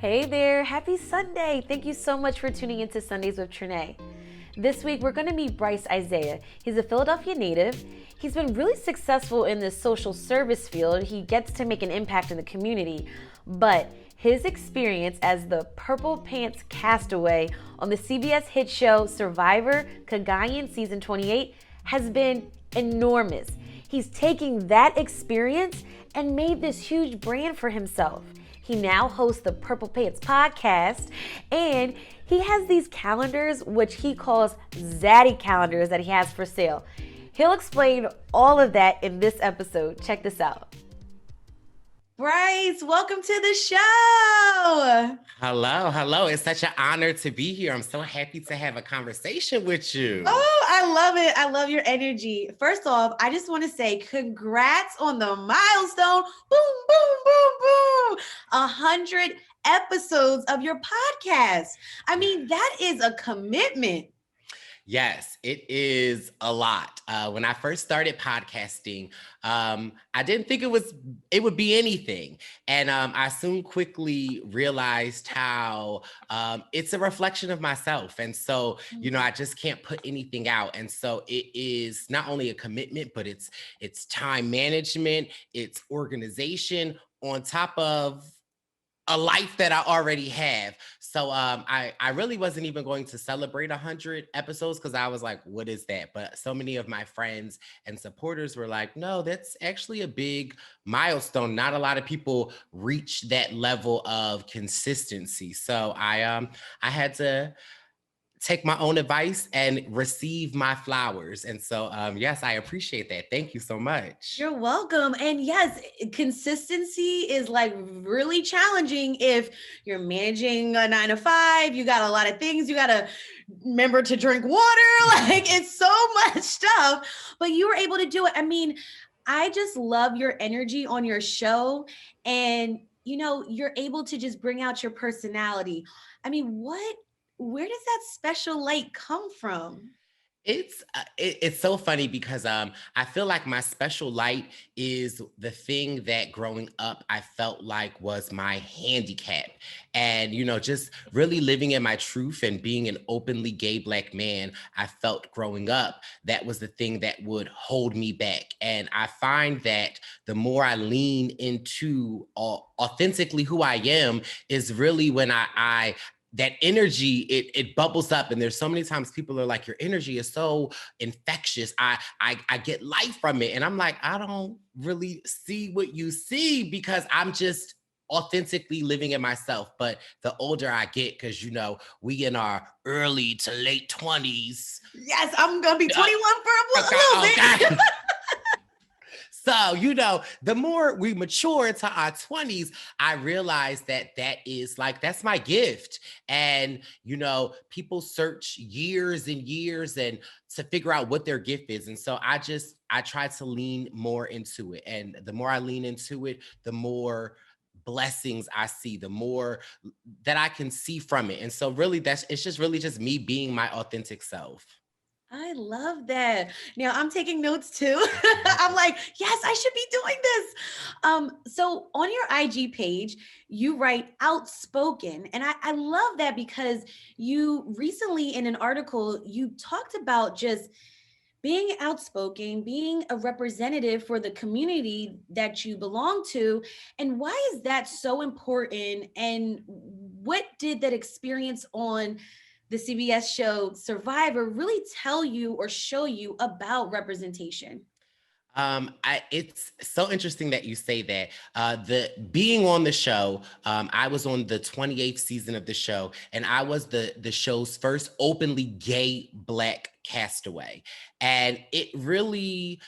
Hey there, happy Sunday. Thank you so much for tuning into Sundays with Trenae. This week, we're going to meet Brice Izyah. He's a Philadelphia native. He's been really successful in the social service field. He gets to make an impact in the community, but his experience as the Purple Pants castaway on the CBS hit show Survivor Cagayan season 28 has been enormous. He's taking that experience and made this huge brand for himself. He now hosts the Purple Pants podcast, and he has these calendars, which he calls Zaddy calendars, that he has for sale. He'll explain all of that in this episode. Check this out. Brice, welcome to the show. Hello. It's such an honor to be here. I'm so happy to have a conversation with you. Oh, I love it. I love your energy. First off, I just want to say congrats on the milestone. Boom, boom, boom, boom. 100 episodes of your podcast. I mean, that is a commitment. Yes, it is a lot. When I first started podcasting, I didn't think it would be anything. And I soon quickly realized how it's a reflection of myself. And so, I just can't put anything out. And so it is not only a commitment, but it's time management, it's organization on top of a life that I already have. So I really wasn't even going to celebrate 100 episodes because I was like, what is that? But so many of my friends and supporters were like, no, that's actually a big milestone. Not a lot of people reach that level of consistency. So I had to take my own advice and receive my flowers. And so, yes, I appreciate that. Thank you so much. You're welcome. And yes, consistency is like really challenging if you're managing a 9 to 5, you got a lot of things, you got to remember to drink water, like it's so much stuff, but you were able to do it. I mean, I just love your energy on your show, and you're able to just bring out your personality. I mean, where does that special light come from? It's so funny because I feel like my special light is the thing that growing up I felt like was my handicap, and just really living in my truth and being an openly gay Black man. I felt growing up that was the thing that would hold me back, and I find that the more I lean into authentically who I am is really when I that energy, it bubbles up. And there's so many times people are like, your energy is so infectious. I get life from it. And I'm like, I don't really see what you see because I'm just authentically living in myself. But the older I get, because we in our early to late 20s. Yes, I'm gonna be 21 for a little bit. So, the more we mature into our 20s, I realize that is like, that's my gift. And, people search years and years and to figure out what their gift is. And so I try to lean more into it. And the more I lean into it, the more blessings I see, the more that I can see from it. And so really it's just really just me being my authentic self. I love that. Now I'm taking notes too. I'm like, yes, I should be doing this. So on your IG page, you write outspoken. And I love that because you recently in an article, you talked about just being outspoken, being a representative for the community that you belong to. And why is that so important? And what did that experience on the CBS show Survivor really tell you or show you about representation? It's so interesting that you say that. The being on the show, I was on the 28th season of the show, and I was the show's first openly gay Black castaway, and it really.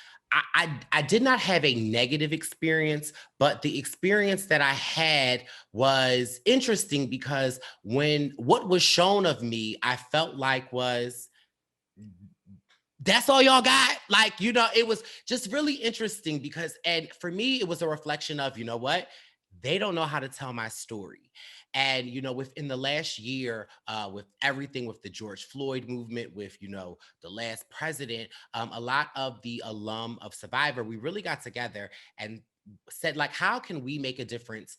I did not have a negative experience, but the experience that I had was interesting because when what was shown of me, I felt like was that's all y'all got. Like, it was just really interesting because, and for me, it was a reflection of, what? They don't know how to tell my story. And, within the last year, with everything with the George Floyd movement, with, the last president, a lot of the alum of Survivor, we really got together and said, like, how can we make a difference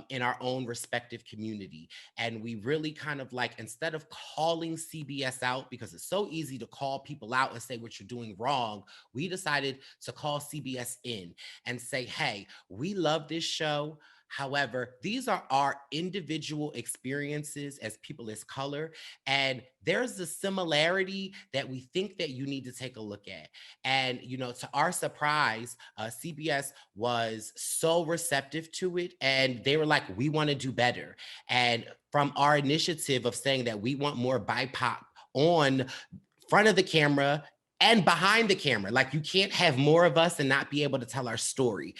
in our own respective community? And we really kind of like, instead of calling CBS out, because it's so easy to call people out and say what you're doing wrong, we decided to call CBS in and say, hey, we love this show. However, these are our individual experiences as people of color. And there's a similarity that we think that you need to take a look at. And, to our surprise, CBS was so receptive to it. And they were like, we want to do better. And from our initiative of saying that we want more BIPOC on front of the camera and behind the camera. Like, you can't have more of us and not be able to tell our story.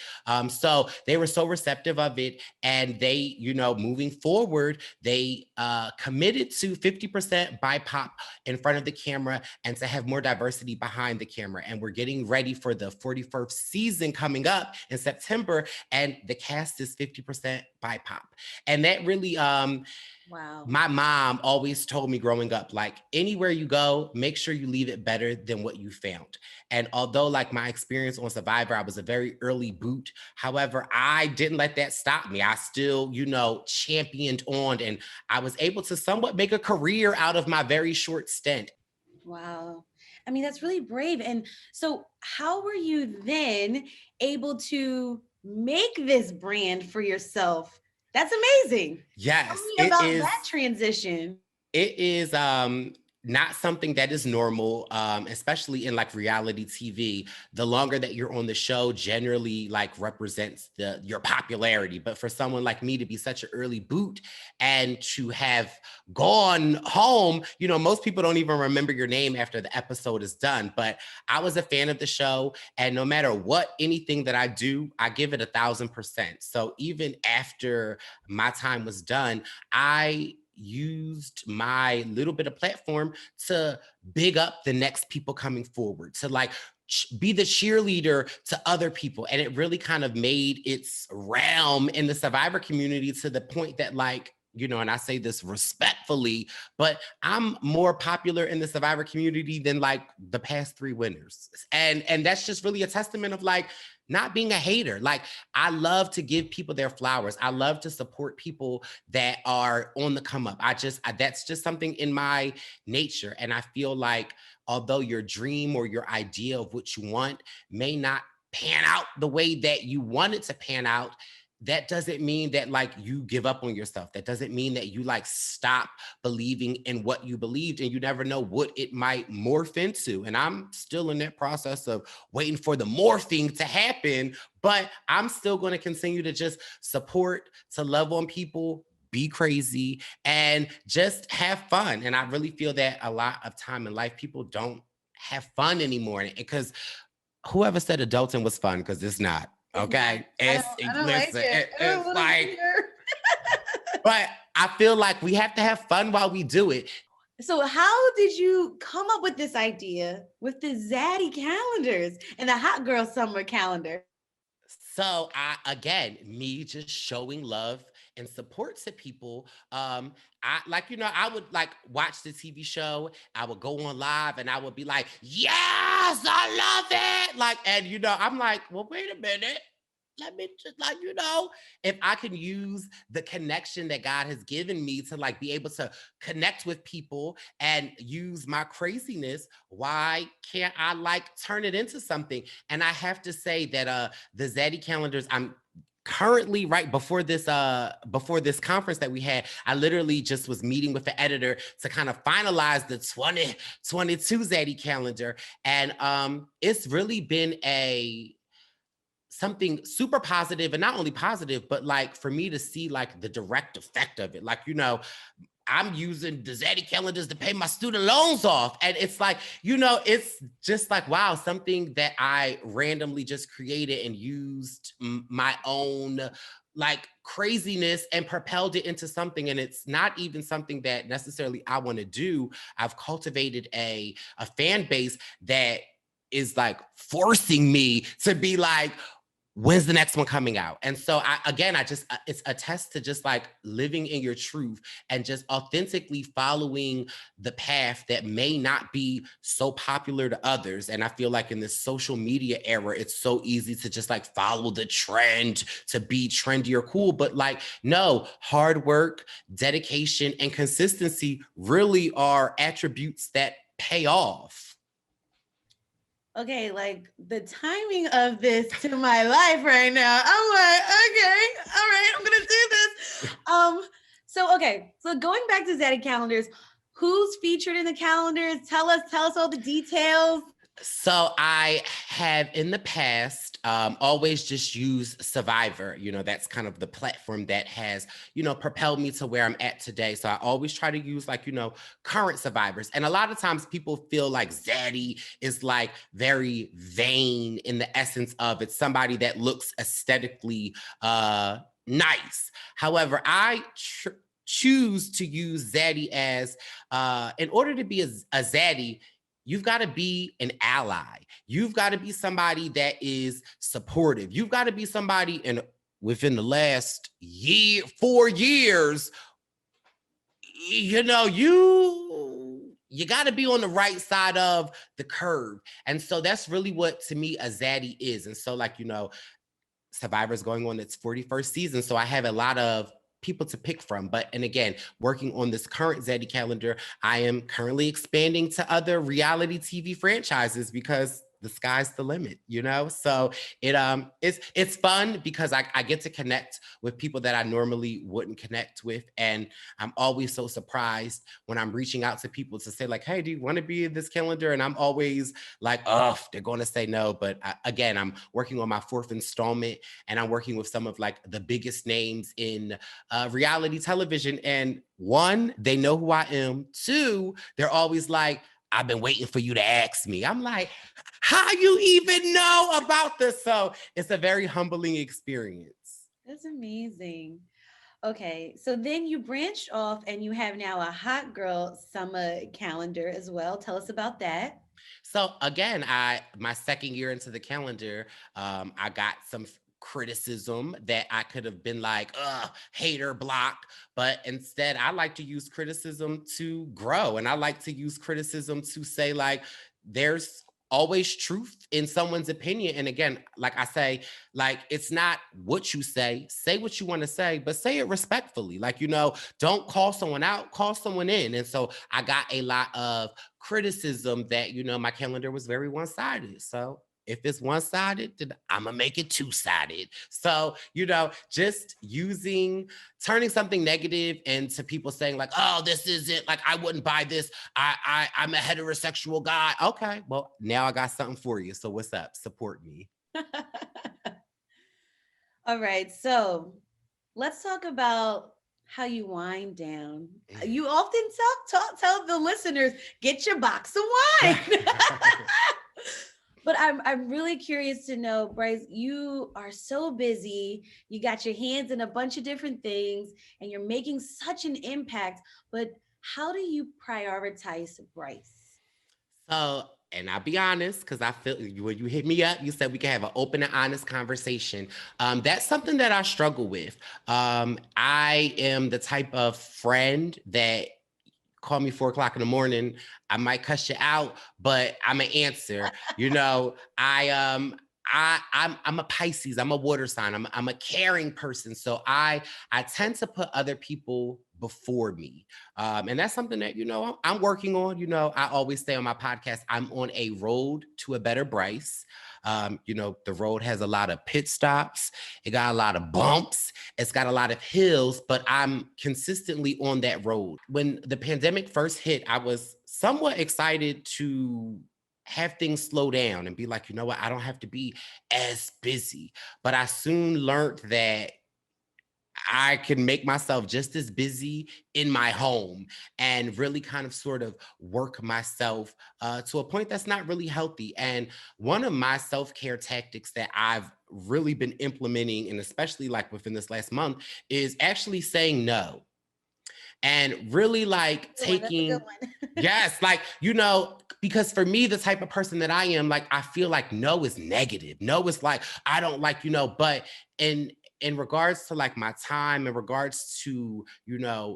So they were so receptive of it. And they, moving forward, they committed to 50% BIPOC in front of the camera and to have more diversity behind the camera. And we're getting ready for the 41st season coming up in September. And the cast is 50% BIPOC. And that really, wow. My mom always told me growing up, like, anywhere you go, make sure you leave it better than what you found. And although, like, my experience on Survivor, I was a very early boot. However, I didn't let that stop me. I still, championed on, and I was able to somewhat make a career out of my very short stint. Wow. I mean, that's really brave. And so how were you then able to make this brand for yourself? That's amazing. Yes. Tell me about that transition. It is not something that is normal, especially in like reality TV. The longer that you're on the show generally like represents your popularity. But for someone like me to be such an early boot and to have gone home, most people don't even remember your name after the episode is done. But I was a fan of the show, and no matter what, anything that I do, I give it 1,000%. So even after my time was done, I used my little bit of platform to big up the next people coming forward, to like be the cheerleader to other people. And it really kind of made its realm in the Survivor community to the point that, like, and I say this respectfully, but I'm more popular in the Survivor community than like the past 3 winners. And that's just really a testament of like not being a hater. Like, I love to give people their flowers. I love to support people that are on the come up. That's just something in my nature. And I feel like although your dream or your idea of what you want may not pan out the way that you want it to pan out, that doesn't mean that like you give up on yourself. That doesn't mean that you like stop believing in what you believed, and you never know what it might morph into. And I'm still in that process of waiting for the morphing to happen, but I'm still going to continue to just support, to love on people, be crazy, and just have fun. And I really feel that a lot of time in life, people don't have fun anymore, because whoever said adulting was fun, because it's not. Okay, I don't like it. It's like, but I feel like we have to have fun while we do it. So how did you come up with this idea with the Zaddy calendars and the Hot Girl Summer calendar? So me just showing love and support to people. I would like watch the TV show. I would go on live and I would be like, yes, I love it. Like, and I'm like, well, wait a minute. Let me just like, if I can use the connection that God has given me to like be able to connect with people and use my craziness, why can't I like turn it into something? And I have to say that the Zaddy calendars, I'm currently right before this conference that we had, I literally just was meeting with the editor to kind of finalize the 2022 Zaddy calendar. And it's really been something super positive, and not only positive, but like for me to see like the direct effect of it. Like, I'm using the Zaddy calendars to pay my student loans off. And it's like, it's just like, wow, something that I randomly just created and used my own like craziness and propelled it into something. And it's not even something that necessarily I want to do. I've cultivated a fan base that is like forcing me to be like, when's the next one coming out? And so it's a test to just like living in your truth and just authentically following the path that may not be so popular to others. And I feel like in this social media era, it's so easy to just like follow the trend to be trendy or cool. But like, no, hard work, dedication, and consistency really are attributes that pay off. Okay, like the timing of this to my life right now. I'm like, okay, all right, I'm gonna do this. So going back to Zaddy calendars, who's featured in the calendars? Tell us all the details. So I have in the past always just used Survivor. That's kind of the platform that has, propelled me to where I'm at today. So I always try to use like, current survivors. And a lot of times people feel like Zaddy is like very vain in the essence of it's somebody that looks aesthetically nice. However, I choose to use Zaddy as, in order to be a Zaddy, you've got to be an ally. You've got to be somebody that is supportive. You've got to be somebody within the last 4 years, you got to be on the right side of the curve. And so that's really what, to me, a Zaddy is. And so like, Survivor's going on its 41st season. So I have a lot of people to pick from. And again, working on this current Zaddy calendar, I am currently expanding to other reality TV franchises because the sky's the limit, So it's fun because I get to connect with people that I normally wouldn't connect with. And I'm always so surprised when I'm reaching out to people to say like, hey, do you want to be in this calendar? And I'm always like, oh, they're going to say no. But again, I'm working on my 4th installment and I'm working with some of like the biggest names in reality television. And 1, they know who I am. 2, they're always like, I've been waiting for you to ask me. I'm like, how you even know about this? So it's a very humbling experience. That's amazing. Okay, so then you branched off and you have now a hot girl Summa calendar as well. Tell us about that. So again, my 2nd year into the calendar, I got some criticism that I could have been like, hater block. But instead, I like to use criticism to grow. And I like to use criticism to say like, there's always truth in someone's opinion. And again, like I say, like, it's not what you say what you want to say, but say it respectfully. Like, don't call someone out, call someone in. And so I got a lot of criticism that, my calendar was very one-sided. So if it's one-sided, then I'm gonna make it two-sided. So, just turning something negative into people saying like, oh, this isn't, like, I wouldn't buy this. I'm a heterosexual guy. Okay, well, now I got something for you. So what's up? Support me. All right, so let's talk about how you wind down. You often tell the listeners, get your box of wine. But I'm really curious to know, Brice, you are so busy. You got your hands in a bunch of different things and you're making such an impact. But how do you prioritize Brice? So, and I'll be honest, because I feel when you hit me up, you said we can have an open and honest conversation. That's something that I struggle with. I am the type of friend that call me 4:00 in the morning, I might cuss you out, but I'm an answer. I'm a Pisces. I'm a water sign. I'm a caring person. So I tend to put other people before me. And that's something that, I'm working on. I always say on my podcast, I'm on a road to a better Brice. The road has a lot of pit stops. It got a lot of bumps. It's got a lot of hills, but I'm consistently on that road. When the pandemic first hit, I was somewhat excited to have things slow down and be like, you know what, I don't have to be as busy. But I soon learned that I can make myself just as busy in my home and really kind of sort of work myself to a point that's not really healthy. And one of my self-care tactics that I've really been implementing, and especially like within this last month, is actually saying no. And really like taking, yes, like, Because for me, the type of person that I am, like, I feel like no is negative. No is like, I don't like, but in regards to like my time, in regards to,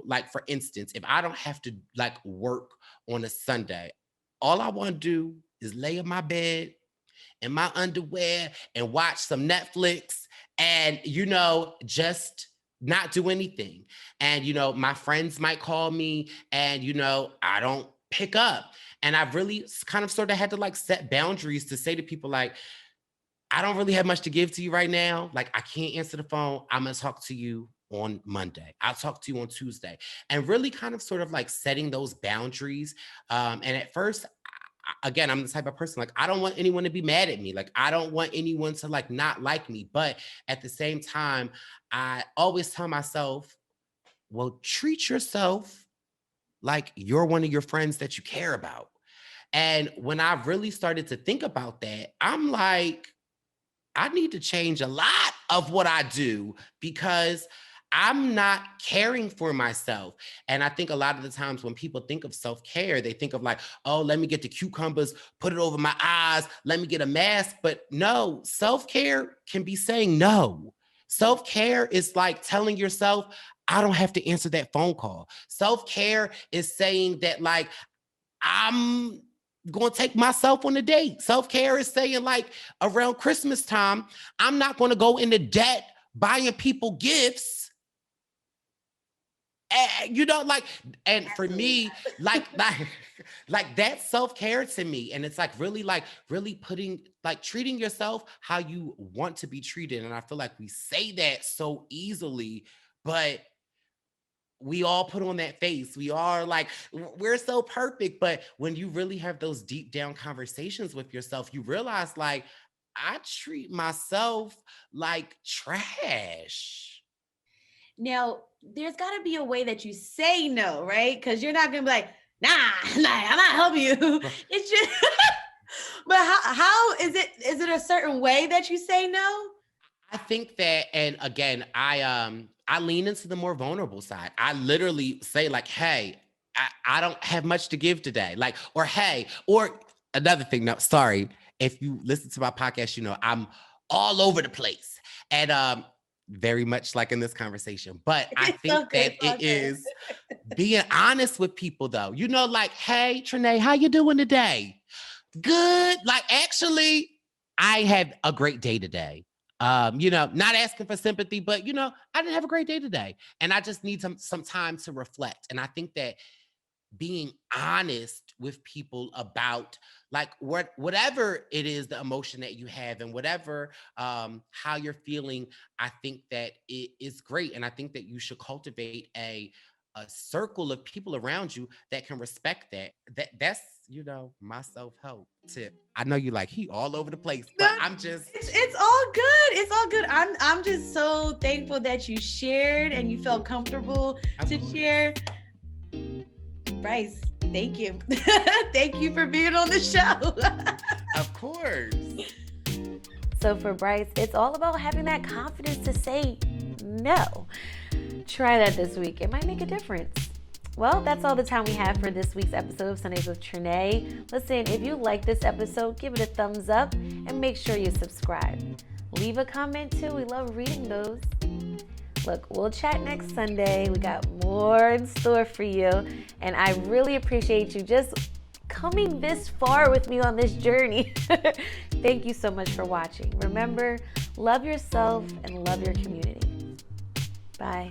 like for instance, if I don't have to like work on a Sunday, all I want to do is lay in my bed in my underwear and watch some Netflix and, just not do anything. And, my friends might call me and, I don't pick up. And I've really kind of sort of had to like set boundaries to say to people like, I don't really have much to give to you right now. Like, I can't answer the phone. I'm going to talk to you on Monday. I'll talk to you on Tuesday. And really kind of sort of like setting those boundaries. And at first, again, I'm the type of person, like, I don't want anyone to be mad at me. Like, I don't want anyone to like not like me. But at the same time, I always tell myself, well, treat yourself like you're one of your friends that you care about. And when I really started to think about that, I'm like, I need to change a lot of what I do because I'm not caring for myself. And I think a lot of the times when people think of self-care, they think of like, oh, let me get the cucumbers, put it over my eyes, let me get a mask. But no, self-care can be saying no. Self-care is like telling yourself, I don't have to answer that phone call. Self-care is saying that like, I'm going to take myself on a date. Self-care is saying like around Christmas time, I'm not going to go into debt buying people gifts. And, and for me, like that's self-care to me. And it's like really putting, like treating yourself how you want to be treated. And I feel like we say that so easily, but we all put on that face. We are like, we're so perfect. But when you really have those deep down conversations with yourself, you realize like, I treat myself like trash. Now, there's got to be a way that you say no, right? Because you're not going to be like, nah, I'm not helping you. It's just, but how is it? Is it a certain way that you say no? I think that, and again, I lean into the more vulnerable side. I literally say like, hey, I don't have much to give today. Like, or hey, or another thing, no, sorry. If you listen to my podcast, I'm all over the place. And very much like in this conversation. But I think that it is being honest with people though. Like, hey, Trenae, how you doing today? Good. Like, actually, I had a great day today. Not asking for sympathy, but I didn't have a great day today. And I just need some time to reflect. And I think that being honest with people about like whatever it is, the emotion that you have and whatever how you're feeling, I think that it is great. And I think that you should cultivate a circle of people around you that can respect that. That's my self-help tip. I know you like he all over the place, but I'm just it's all good. It's all good. I'm just so thankful that you shared and you felt comfortable to share. Brice, thank you. Thank you for being on the show. Of course. So for Brice, it's all about having that confidence to say no. Try that this week. It might make a difference. Well, that's all the time we have for this week's episode of Sundays with Trenae. Listen, if you like this episode, give it a thumbs up and make sure you subscribe. Leave a comment too. We love reading those. Look, we'll chat next Sunday. We got more in store for you. And I really appreciate you just coming this far with me on this journey. Thank you so much for watching. Remember, love yourself and love your community. Bye.